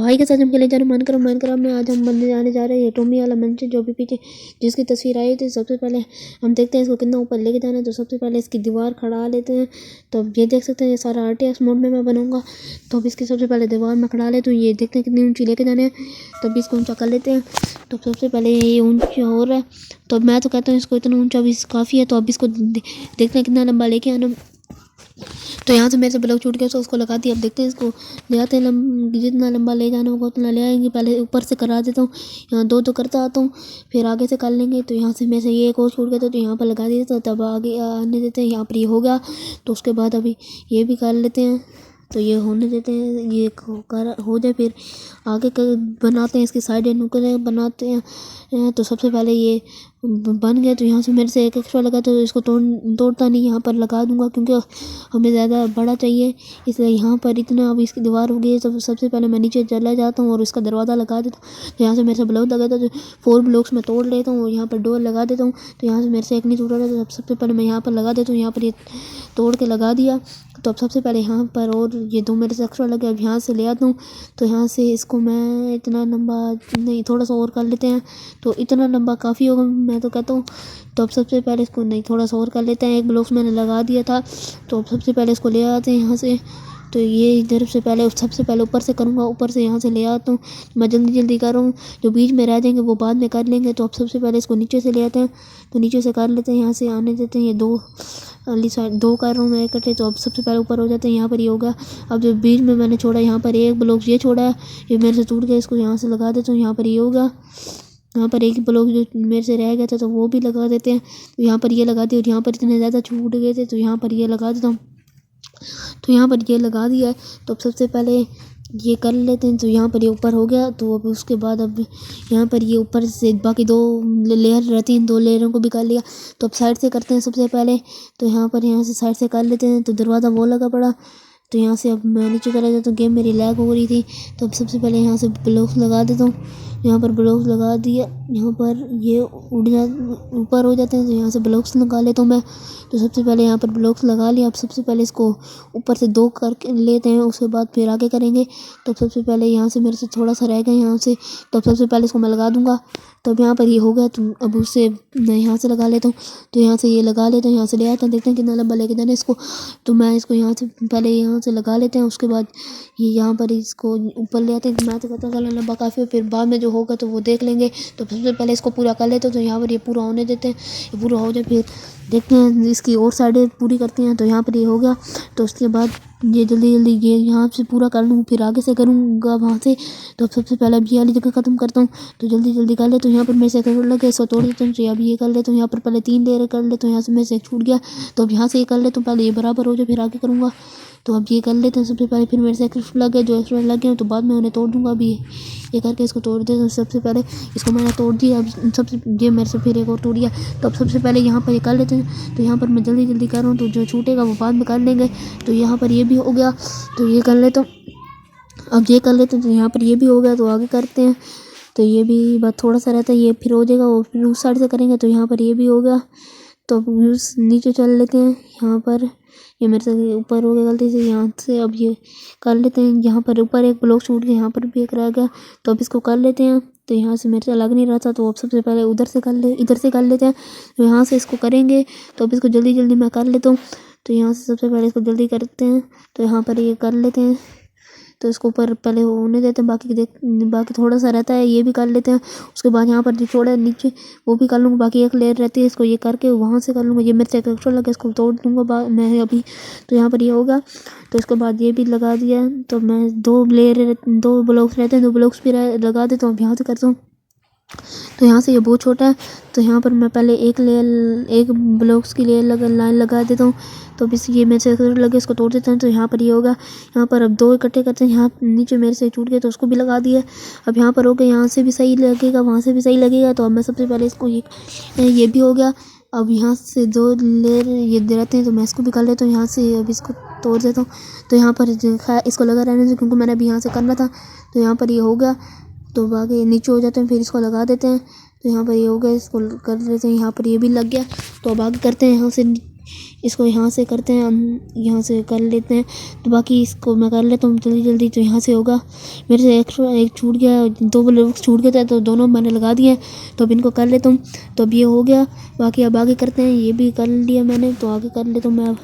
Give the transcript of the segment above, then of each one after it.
High के साथ हम खेले जा रहे हैं माइनक्राफ्ट में। आज हम बनने जाने जा रहे हैं टॉमी वाला मंच जो भी पीछे जिसकी तस्वीर आई थी। सबसे पहले हम देखते हैं इसको कितना ऊपर लेके जाना है। तो सबसे पहले इसकी दीवार खड़ा लेते हैं। तो अब ये देख सकते हैं ये सारा आरटीएक्स मोड में मैं बनाऊंगा। तो अब इसकी सबसे पहले दीवार में खड़ा लेते हैं। ये देखते हैं कितनी ऊंची लेके जाने हैं। तो अभी इसको ऊंचा कर लेते हैं। तो सबसे पहले ये ऊंचा हो रहा है। तो मैं तो कहता हूँ इसको इतना ऊंचा अभी काफ़ी है। तो अब इसको देखते हैं कितना लंबा लेके आना। तो यहाँ से मेरे से ब्लॉक छूट गया तो उसको लगा दिया। अब देखते हैं इसको ले आते हैं। जितना लंबा ले जाना होगा उतना ले आएंगे। पहले ऊपर से करा देता हूँ। यहाँ दो तो करता आता हूँ फिर आगे से कर लेंगे। तो यहाँ से मेरे से ये एक और छूट गया तो यहाँ पर लगा दिया। तो तब आगे आने देते हैं। यहाँ पर ये हो गया तो उसके बाद अभी ये भी कर लेते हैं। तो ये होने देते हैं। ये कर हो जाए फिर आगे कर बनाते हैं। इसकी साइड नुकरे बनाते हैं। तो सबसे पहले ये बन गया। तो यहाँ से मेरे से एक एक्स्ट्रा लगा तो इसको तोड़ता नहीं यहाँ पर लगा दूंगा क्योंकि हमें ज़्यादा बड़ा चाहिए इसलिए यहाँ पर इतना। अब इसकी दीवार हो गई है। तो सबसे पहले मैं नीचे चला जाता हूँ और इसका दरवाज़ा लगा देता हूँ। तो यहाँ से मेरे से ब्लॉक लगा था तो 4 ब्लॉक्स में तोड़ लेता हूँ और यहाँ पर डोर लगा देता हूँ। तो यहाँ से मेरे से एक नहीं टूटा था। तो सबसे पहले मैं यहाँ पर लगा देता हूँ। यहाँ पर ये तोड़ के लगा दिया। तो अब सबसे पहले यहाँ पर और ये 2 मेरे से एक्स्ट्रा लगे। अब यहाँ से ले आता हूँ। तो यहाँ से इसको मैं इतना लंबा नहीं थोड़ा सा और कर लेते हैं। तो इतना लंबा काफ़ी होगा मैं तो कहता हूँ। तो अब सबसे पहले इसको नहीं थोड़ा सा और कर लेते हैं। एक ब्लॉक्स मैंने लगा दिया था। तो अब सबसे पहले इसको ले आते हैं यहाँ से। तो ये इधर से पहले सबसे पहले ऊपर से करूँगा। ऊपर से यहाँ से ले आता हूँ। मैं जल्दी कर रहा हूँ। जो बीच में रह जाएंगे वो बाद में कर लेंगे। तो अब सबसे पहले इसको नीचे से ले आते हैं। तो नीचे से कर लेते हैं। यहाँ से आने देते हैं। ये 2 वाली साइड 2 कर रहा हूँ मैं इकट्ठे। तो अब सबसे पहले ऊपर हो जाते हैं। यहाँ पर ये होगा। अब जो बीच में मैंने छोड़ा यहाँ पर एक ब्लॉक ये छोड़ा है ये मेरे से टूट गया। इसको यहाँ से लगा देता हूँ। यहाँ पर ये होगा। यहाँ पर एक ब्लॉक जो मेरे से रह गया था तो वो भी लगा देते हैं। तो यहाँ पर ये लगा दिया और यहाँ पर इतने ज़्यादा छूट गए थे तो यहाँ पर ये लगा देता हूँ। तो यहाँ पर ये लगा दिया है। तो अब सबसे पहले ये कर लेते हैं। तो यहाँ पर ये ऊपर हो गया। तो अब उसके बाद अब यहाँ पर ये ऊपर से बाकी 2 लेयर रहती हैं 2 लेयरों को भी कर लिया। तो अब साइड से करते हैं सबसे पहले। तो यहाँ से साइड से कर लेते हैं। तो दरवाज़ा वो लगा पड़ा। तो यहाँ से अब मैं नीचे चला जाता हूँ। गेम मेरी लैग हो रही थी। तो अब सबसे पहले यहाँ से ब्लॉक्स लगा देता हूँ। यहाँ पर ब्लॉक्स लगा दिया। यहाँ पर ये उड़ जा ऊपर हो जाते हैं। तो यहाँ से ब्लॉक्स लगा लेता हूँ मैं। तो सबसे पहले यहाँ पर ब्लॉक्स लगा लिया। अब सबसे पहले इसको ऊपर से 2 करके लेते हैं उसके बाद फिर आगे करेंगे। तो सबसे पहले यहाँ से मेरे से थोड़ा सा रह गया यहाँ से। तो सबसे पहले इसको मैं लगा दूँगा। तो अब यहाँ पर ये हो गया। तो अब उससे मैं यहाँ से लगा लेता हूँ। तो यहाँ से ये लगा लेते हैं। यहाँ से ले आते हैं। देखते हैं कितना लंबा लेके जाना है इसको। तो मैं इसको यहाँ से पहले यहाँ से लगा लेते हैं। उसके बाद ये यहाँ पर इसको ऊपर ले आते हैं। मैं तो कहता हूँ लंबा काफ़ी है फिर बाद में जो होगा तो वो देख लेंगे। तो सबसे पहले इसको पूरा कर लेते हैं। तो यहाँ पर ये पूरा होने देते हैं। ये पूरा हो जाए फिर देखते हैं इसकी और साइडें पूरी करते हैं। तो यहाँ पर ये हो गया। तो उसके बाद ये जल्दी ये यहाँ से पूरा कर लूँ फिर आगे से करूँगा वहाँ से। तो अब सबसे पहले अब ये वाली जगह ख़त्म करता हूँ। तो जल्दी कर ले। तो यहाँ पर मेरे से कर लगे इसको तोड़ देता हूँ। तो अब ये कर ले। तो यहाँ पर पहले 3 लेयर कर ले। तो यहाँ से मेरे से एक छूट गया। तो अब यहाँ से ये कर ले। तो पहले ये बराबर हो जाए फिर आगे करूँगा। तो अब ये कर लेते हैं सबसे पहले। फिर मेरे से एक्स्ट्रा लग गए जो एक्स्ट्रा लग गए तो बाद में उन्हें तोड़ दूँगा। अभी ये करके इसको तोड़ देते हैं। सबसे पहले इसको मैंने तोड़ दिया। अब सबसे ये मेरे से फिर एक और टूट गया। तो अब सबसे पहले यहाँ पर ये कर लेते हैं। तो यहाँ पर मैं जल्दी कर रहा हूँ। तो जो छूटेगा वो बाद में कर लेंगे। तो यहाँ पर ये भी हो गया। तो ये कर लेते अब ये कर लेते हैं। तो यहाँ पर ये भी हो गया। तो आगे करते हैं। तो ये भी बात थोड़ा सा रहता है ये फिर हो जाएगा और फिर उस साइड से करेंगे। तो यहाँ पर ये भी हो गया। तो अब उस नीचे चल लेते हैं। यहाँ पर ये मेरे से ऊपर हो गया गलती से। यहाँ से अब ये कर लेते हैं। यहाँ पर ऊपर एक ब्लॉक छूट गया। यहाँ पर भी एक रह गया। तो अब इसको कर लेते हैं। तो यहाँ से मेरे से लग नहीं रहा था। तो अब सबसे पहले इधर से कर लेते हैं। तो यहाँ से इसको करेंगे। तो अब इसको जल्दी मैं कर लेता हूँ। तो यहाँ से सबसे पहले इसको जल्दी करते हैं। तो यहाँ पर ये कर लेते हैं। तो इसको ऊपर पहले होने देते हैं। बाकी थोड़ा सा रहता है ये भी कर लेते हैं। उसके बाद यहाँ पर जो छोड़ा है नीचे वो भी कर लूँगा। बाकी एक लेयर रहती है इसको ये करके वहाँ से कर लूँगा। ये मेरे से एक एक्स्ट्रा लगा इसको तोड़ दूँगा मैं अभी। तो यहाँ पर ये होगा। तो इसके बाद ये भी लगा दिया। तो मैं 2 ब्लॉक्स रहते हैं 2 ब्लॉक्स भी लगा देता हूँ। यहाँ से करता हूँ। तो यहाँ से ये बहुत छोटा है। तो यहाँ पर मैं पहले एक ब्लॉक्स की लाइन लगा देता हूँ। तो अब ये मेरे से लगे इसको तोड़ देते हैं। तो यहाँ पर ये होगा। यहाँ पर अब 2 इकट्ठे करते हैं। यहाँ नीचे मेरे से छूट गए तो उसको भी लगा दिया। अब यहाँ पर हो गया। यहाँ से भी सही लगेगा वहाँ से भी सही लगेगा। तो अब मैं सबसे पहले इसको ये भी हो गया। अब यहाँ से 2 लेयर ये रहते हैं। तो मैं इसको भी कर लेता हूँ। यहाँ से अब इसको तोड़ देता हूँ। तो यहाँ पर इसको लगा रहने से क्योंकि मैंने अभी यहाँ से करना था। तो यहाँ पर ये हो गया। तो आगे नीचे हो जाते हैं फिर इसको लगा देते हैं। तो यहाँ पर ये हो गया। इसको कर लेते हैं। यहाँ पर ये भी लग गया। तो अब आगे करते हैं। यहाँ से इसको यहाँ से करते हैं, हम यहाँ से कर लेते हैं। तो बाकी इसको मैं कर लेता हूँ जल्दी जल्दी। तो यहाँ से होगा, मेरे से एक्स्ट्रा एक छूट गया, 2 ब्लॉक्स छूट गए थे तो दोनों मैंने लगा दिए। तो अब इनको कर लेता हूँ। तो अब ये हो गया, बाकी अब आगे करते हैं। ये भी कर लिया मैंने, तो आगे कर लेता हूँ मैं अब।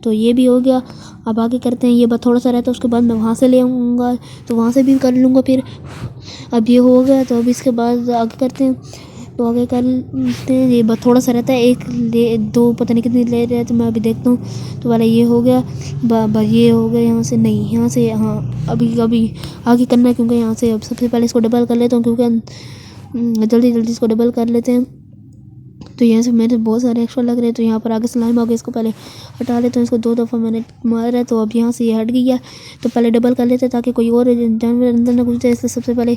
तो ये भी हो गया, अब आगे करते हैं। ये बस थोड़ा सा रहता है, उसके बाद मैं वहाँ से ले आऊँगा, तो वहाँ से भी कर लूँगा फिर। अब ये हो गया, तो अब इसके बाद आगे करते हैं। तो आगे करते हैं, ये बस थोड़ा सा रहता है, एक ले 2 पता नहीं कितनी ले रहे हैं, तो मैं अभी देखता हूँ। तो वाला ये हो गया, ये हो गया। यहाँ से नहीं, यहाँ से हाँ, अभी आगे करना है, क्योंकि यहाँ से अब सबसे पहले इसको डबल कर लेता हूँ, क्योंकि जल्दी जल्दी इसको डबल कर लेते हैं। तो यहाँ से मेरे बहुत सारे एक्स्ट्रा लग रहे हैं। तो यहाँ पर आगे स्लाइम आ गया, इसको पहले हटा लेते हैं। इसको 2 दफ़ा मैंने मारा है, तो अब यहाँ से ये हट गया। तो पहले डबल कर लेते हैं ताकि कोई और जानवर अंदर ना घुस जाए, इसलिए सबसे पहले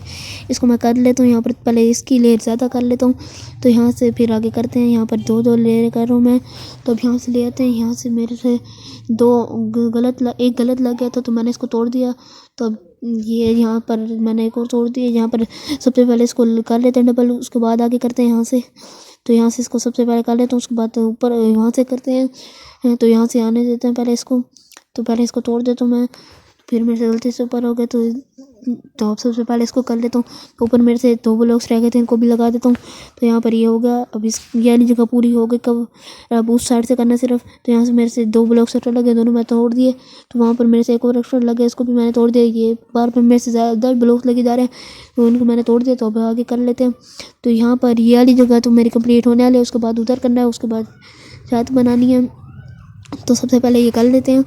इसको मैं कर लेता हूँ। यहाँ पर पहले इसकी लेयर ज़्यादा कर लेता हूँ, तो यहाँ से फिर आगे करते हैं। यहाँ पर 2 लेयर कर रहा हूँ मैं। तो अब यहाँ से ले आते हैं। यहाँ से मेरे से एक गलत लग गया था, तो मैंने इसको तोड़ दिया। तो अब ये यहाँ पर मैंने एक और तोड़ दिया। यहाँ पर सबसे पहले इसको कर लेते हैं डबल, उसके बाद आगे करते हैं यहाँ से। तो यहाँ से इसको सबसे पहले कर लेते हैं, उसके बाद ऊपर वहाँ से करते हैं। तो यहाँ से आने देते हैं पहले इसको। तो पहले इसको तोड़ देता हूँ मैं, फिर मेरे से गलती से ऊपर हो गया। तो अब सबसे पहले इसको कर लेता हूँ। तो ऊपर मेरे से 2 ब्लॉक्स रह गए थे, इनको भी लगा देता हूँ। तो यहाँ पर ये हो गया। अब इस ये वाली जगह पूरी हो गई। कब अब उस साइड से करना सिर्फ। तो यहाँ से मेरे से 2 ब्लॉक्स एक्स्ट्रा लगे, दोनों मैं तोड़ दिए। तो वहाँ पर मेरे से एक और एक्स्ट्रा लगे, इसको भी मैंने तोड़ दिया। ये बार बार मेरे से ज़्यादा ब्लॉक्स लगे जा रहे हैं, तो उनको मैंने तोड़ दिया। तो अब आगे कर लेते हैं। तो यहाँ पर ये वाली जगह तो मेरी कंप्लीट होने वाली है, उसके बाद उधर करना है, उसके बाद छत बनानी है। तो सबसे पहले ये कर लेते हैं।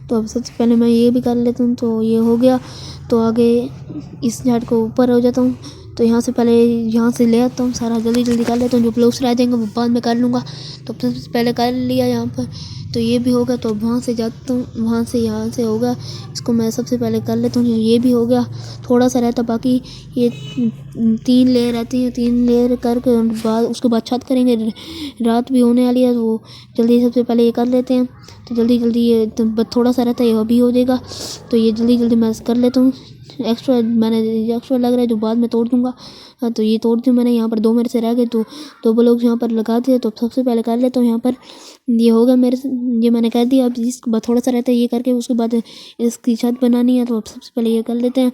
तो अब सबसे पहले मैं ये भी कर लेता हूँ। तो ये हो गया। तो आगे इस झाड़ को ऊपर हो जाता हूँ। तो यहाँ से पहले यहाँ से ले आता हूँ, सारा जल्दी जल्दी कर लेता हूँ। जो ब्लॉक्स रह जाएंगे वो बाद में कर लूँगा। तो सबसे पहले कर लिया यहाँ पर। तो ये भी होगा। तो वहाँ से जाता हूँ, वहाँ से यहाँ से होगा। इसको मैं सबसे पहले कर लेता हूँ। ये भी हो गया, थोड़ा सा रहता बाकी। ये 3 लेयर रहती हैं, 3 लेयर करके बाद उसके बाद छत करेंगे। रात भी होने वाली है, तो जल्दी सबसे पहले ये कर लेते हैं। तो जल्दी जल्दी ये तो थोड़ा सा रहता है, ये अभी हो जाएगा। तो ये जल्दी जल्दी मैं कर लेता हूँ। एक्स्ट्रा मैंने एक्स्ट्रा लग रहा है, जो बाद में तोड़ दूँगा। तो ये तोड़ दिया मैंने। यहाँ पर 2 मेरे से रह गए, तो 2 ब्लॉक यहाँ पर लगा दिए। तो सबसे पहले कर लेता हूँ यहाँ पर। ये होगा मेरे से, ये मैंने कर दिया। अब इसके बाद थोड़ा सा रहता है, ये करके उसके बाद इसकी छत बनानी है। तो अब सबसे पहले ये कर लेते हैं।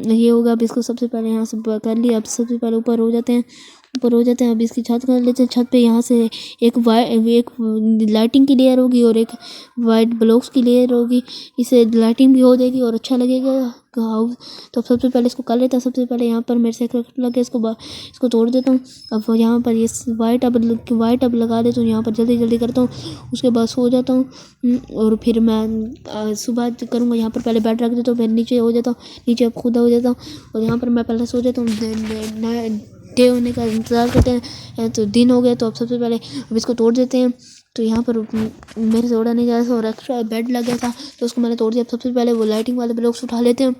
ये होगा। अब इसको सबसे पहले यहाँ से कर लिया। अब सबसे पहले ऊपर हो जाते हैं, ऊपर हो जाते हैं। अब इसकी छत कर लेते हैं। छत पे यहाँ से एक लाइटिंग की लेयर होगी और एक वाइट ब्लॉक्स की लेयर होगी। इससे लाइटिंग भी हो जाएगी और अच्छा लगेगा हाउस। तो सबसे पहले इसको कर लेते हैं। सबसे पहले यहाँ पर मेरे से लगे, इसको तोड़ देता हूँ। अब यहाँ पर ये वाइट अब लगा देता हूँ। यहाँ पर जल्दी जल्दी करता हूँ, उसके बाद सो जाता हूँ। और फिर मैं सुबह करूँगा। यहाँ पर पहले बेड रख देता हूँ, फिर नीचे हो जाता हूँ, नीचे अब खुदा हो जाता हूँ। और यहाँ पर मैं पहले सो जाता हूँ। डे होने का इंतज़ार करते हैं। तो दिन हो गया। तो अब सबसे पहले अब इसको तोड़ देते हैं। तो यहाँ पर मेरे से उड़ा नहीं जा रहा था और एक्स्ट्रा बेड लग गया था, तो उसको मैंने तोड़ दिया। अब सबसे पहले वो लाइटिंग वाले ब्लॉक्स उठा लेते हैं।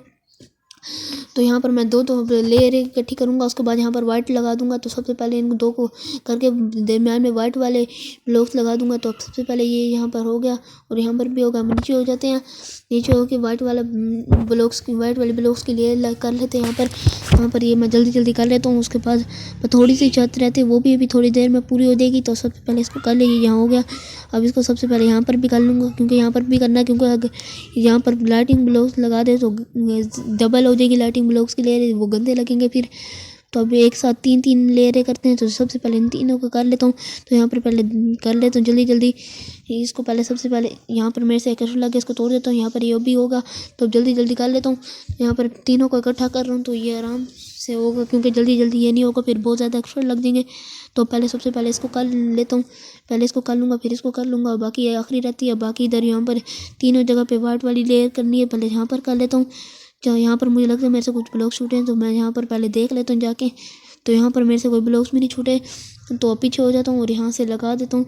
तो यहाँ पर मैं 2 लेयर इकट्ठी करूँगा, उसके बाद यहाँ पर वाइट लगा दूँगा। तो सबसे पहले इन 2 को करके दरम्यान में वाइट वाले ब्लॉक्स लगा दूँगा। तो अब सबसे पहले ये यहाँ पर हो गया और यहाँ पर भी होगा। हम नीचे हो जाते हैं, नीचे होकर वाइट वाले ब्लॉक्स की लेयर कर लेते हैं। यहाँ पर ये मैं जल्दी जल्दी कर लेता हूँ। उसके बाद थोड़ी सी छत रहती है, वो भी अभी थोड़ी देर में पूरी हो जाएगी। तो सबसे पहले इसको कर लेंगे, यहाँ हो गया। अब इसको सबसे पहले यहाँ पर भी कर लूँगा, क्योंकि यहाँ पर भी करना है, क्योंकि अगर यहाँ पर लाइटिंग ब्लॉक्स लगा दे तो डबल हो जाएगी लाइटिंग ब्लॉक्स की लेयर, वो गंदे लगेंगे फिर। तो अब एक साथ 3 लेयरें करते हैं। तो सबसे पहले इन तीनों को कर लेता हूँ। तो यहाँ पर पहले कर लेता हूँ जल्दी जल्दी। इसको पहले सबसे पहले यहाँ पर मेरे से एक एक्स्ट्रा लगे, इसको तोड़ देता हूँ। यहाँ पर ये भी होगा। तो अब जल्दी जल्दी कर लेता हूँ। यहाँ पर तीनों को इकट्ठा कर रहा हूँ, तो ये आराम से होगा, क्योंकि जल्दी जल्दी ये नहीं होगा, फिर बहुत ज़्यादा एक्स्ट्रा लग जाएंगे। तो पहले सबसे पहले इसको कर लेता हूँ, पहले इसको कर लूँगा, फिर इसको कर लूँगा। और बाकी आखिरी रहती है, बाकी इधर यहाँ पर तीनों जगह पे वाइट वाली लेयर करनी है, पहले यहाँ पर कर लेता हूँ। तो यहाँ पर मुझे लगता है मेरे से कुछ ब्लॉक छूटे हैं, तो मैं यहाँ पर पहले देख लेता हूँ जाके। तो यहाँ पर मेरे से कोई ब्लॉक्स भी नहीं छूटे, तो पीछे हो जाता हूँ और यहाँ से लगा देता हूँ।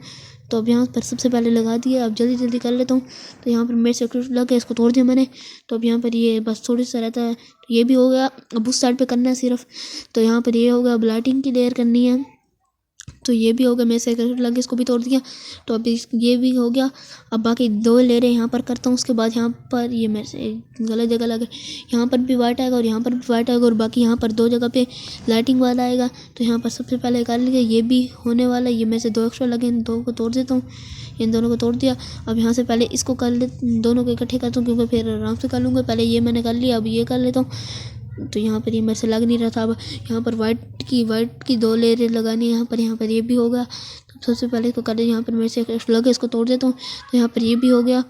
तो अब यहाँ पर सबसे पहले लगा दिया। अब जल्दी जल्दी कर लेता हूँ। तो यहाँ पर मेरे से लग गया, इसको तोड़ दिया मैंने। तो अब यहाँ पर ये बस थोड़ी सा रहता है, तो ये भी हो गया। अब उस साइड पे करना है सिर्फ। तो यहाँ पर ये होगा। अब लाइटिंग की लेयर करनी है, तो ये भी हो गया, मेरे से लगे इसको भी तोड़ दिया। तो अभी ये भी हो गया। अब बाकी 2 लेयरें यहाँ पर करता हूँ। उसके बाद यहाँ पर ये मेरे से गलत जगह लगे, यहाँ पर भी वाइट आएगा और यहाँ पर भी वाइट आएगा और बाकी यहाँ पर 2 जगह पे लाइटिंग वाला आएगा। तो यहाँ पर सबसे पहले कर लिया, ये भी होने वाला है। ये मेरे से 2 एक्स्ट्रा लगे, इन 2 को तोड़ देता हूँ। इन दोनों को तोड़ दिया। अब यहाँ से पहले इसको कर ले, दोनों को इकट्ठे करता हूँ क्योंकि फिर आराम से कर लूँगा। पहले ये मैंने कर लिया, अब ये कर लेता हूँ। तो यहाँ पर ये मेरे से लग नहीं रहा था। अब यहाँ पर वाइट की 2 लेयरें लगानी है। यहाँ पर ये भी होगा। तो सबसे पहले इसको कर ले, यहाँ पर मेरे से लगे, इसको तोड़ देता हूँ। तो यहाँ पर ये भी हो गया।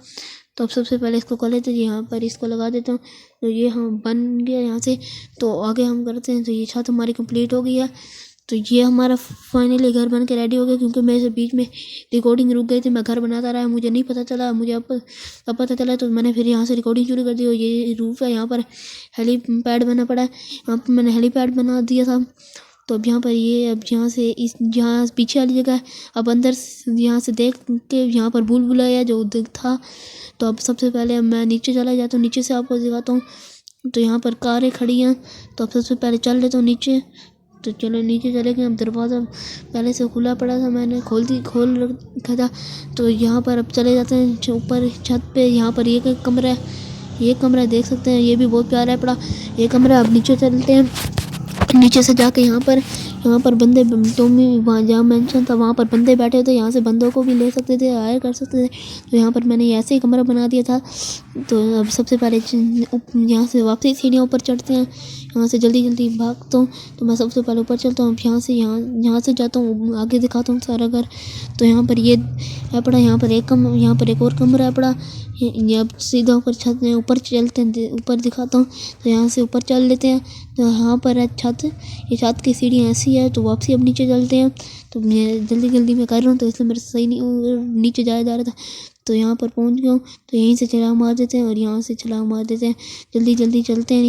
तो अब सबसे पहले इसको कर लेते हैं, यहाँ पर इसको लगा देता हूँ। तो ये हम बन गया यहाँ से। तो आगे हम करते हैं। तो ये छत हमारी कंप्लीट हो गई है। तो ये हमारा फाइनली घर बन के रेडी हो गया क्योंकि मेरे बीच में रिकॉर्डिंग रुक गई थी। मैं घर बनाता रहा, मुझे नहीं पता चला। मुझे अब पता चला तो मैंने फिर यहाँ से रिकॉर्डिंग शुरू कर दी। और ये रूफ है, यहाँ पर हेलीपैड बना पड़ा है। यहाँ पर मैंने हेलीपैड बना दिया था। तो अब यहाँ पर ये अब यहाँ से इस जहाँ पीछे वाली जगह है, अब अंदर यहाँ से देख के यहाँ पर भूल भुलैया जो था। तो अब सबसे पहले मैं नीचे चला जाता हूँ, नीचे से आपको दिखाता हूँ। तो यहाँ पर कारें खड़ी हैं। तो अब सबसे पहले चल लेता हूँ नीचे। तो चलो नीचे चले गए। अब दरवाज़ा पहले से खुला पड़ा था, मैंने खोल रखा था। तो यहाँ पर अब चले जाते हैं ऊपर छत पे। यहाँ पर ये कमरा है, ये कमरा देख सकते हैं, ये भी बहुत प्यारा है पड़ा ये कमरा। अब नीचे चलते हैं, नीचे से जाके यहाँ पर बंदे, तो वहाँ जहाँ मेंशन था वहाँ पर बंदे बैठे थे। यहाँ से बंदों को भी ले सकते थे, हायर कर सकते थे। तो यहाँ पर मैंने ऐसे ही कमरा बना दिया था। तो अब सबसे पहले यहाँ से वापसी सीढ़ियाँ ऊपर चढ़ते हैं। यहाँ से जल्दी भागता हूँ। तो मैं सबसे पहले ऊपर चलता हूँ। यहाँ से जाता हूँ, आगे दिखाता हूँ सारा घर। तो यहाँ पर ये है पड़ा, यहाँ पर एक और कमरा है पड़ा। ये अब सीधा ऊपर छत में ऊपर चलते हैं, ऊपर दिखाता हूँ। तो यहाँ से ऊपर चल लेते हैं। तो यहाँ पर है छत, ये छत की सीढ़ियाँ ऐसी है। तो वापसी अब नीचे चलते हैं। तो मैं जल्दी में कर रहा हूँ, तो इसलिए मेरे से सही नहीं नीचे जाया जा रहा था। तो यहाँ पर पहुँच गया हूँ। तो यहीं से छलांग मार देते हैं और यहाँ से छलांग मार देते हैं। जल्दी चलते हैं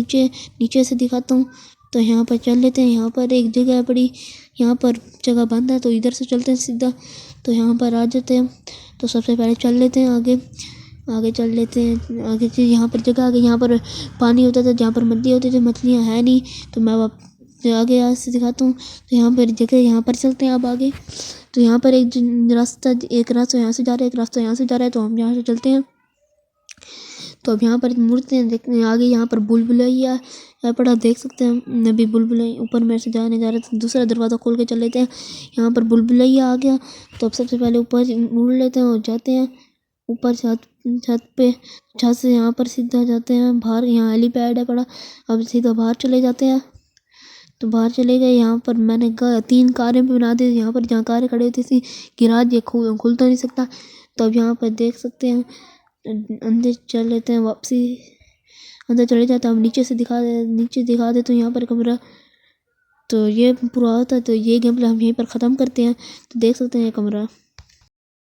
नीचे से दिखाता हूँ। तो यहाँ पर चल लेते हैं। यहाँ पर एक जगह है पड़ी, यहाँ पर जगह बंद है, तो इधर से चलते हैं सीधा। तो यहाँ पर आ जाते हैं। तो सबसे पहले चल लेते हैं आगे चल लेते हैं। आगे से यहाँ पर जगह आ गई, यहाँ पर पानी होता था, जहाँ पर मछली होती थी, मछलियाँ है नहीं। तो मैं आगे यहाँ से दिखाता हूँ। तो यहाँ पर जगह, यहाँ पर चलते हैं अब आगे। तो यहाँ पर एक रास्ता यहाँ से जा रहा है, एक रास्ता यहाँ से जा रहा है। तो हम यहाँ से चलते हैं। तो अब यहाँ पर मुड़ते हैं, देखते हैं आगे। यहाँ पर बुलबुलैया है पड़ा, देख सकते हैं। अभी बुलबुलैया ऊपर मेरे से जाने जा रहा था, दूसरा दरवाज़ा खोल के चल लेते हैं। यहाँ पर बुलबुलैया आ गया। तो अब सबसे पहले ऊपर मुड़ लेते हैं और जाते हैं ऊपर छत पे। छत से यहाँ पर सीधा जाते हैं बाहर, यहाँ हेलीपैड है पड़ा। अब सीधा बाहर चले जाते हैं। तो बाहर चले गए। यहाँ पर मैंने 3 कारें भी बना दी। यहाँ पर जहाँ कारें खड़ी होती थी, गिराज ये खुल तो नहीं सकता। तो अब यहाँ पर देख सकते हैं, अंदर चल लेते हैं, वापसी अंदर चले जाते हैं। अब नीचे दिखा दे तो यहाँ पर कमरा। तो ये पूरा होता है। तो ये गेम प्ले हम यहीं पर ख़त्म करते हैं। तो देख सकते हैं ये कमरा।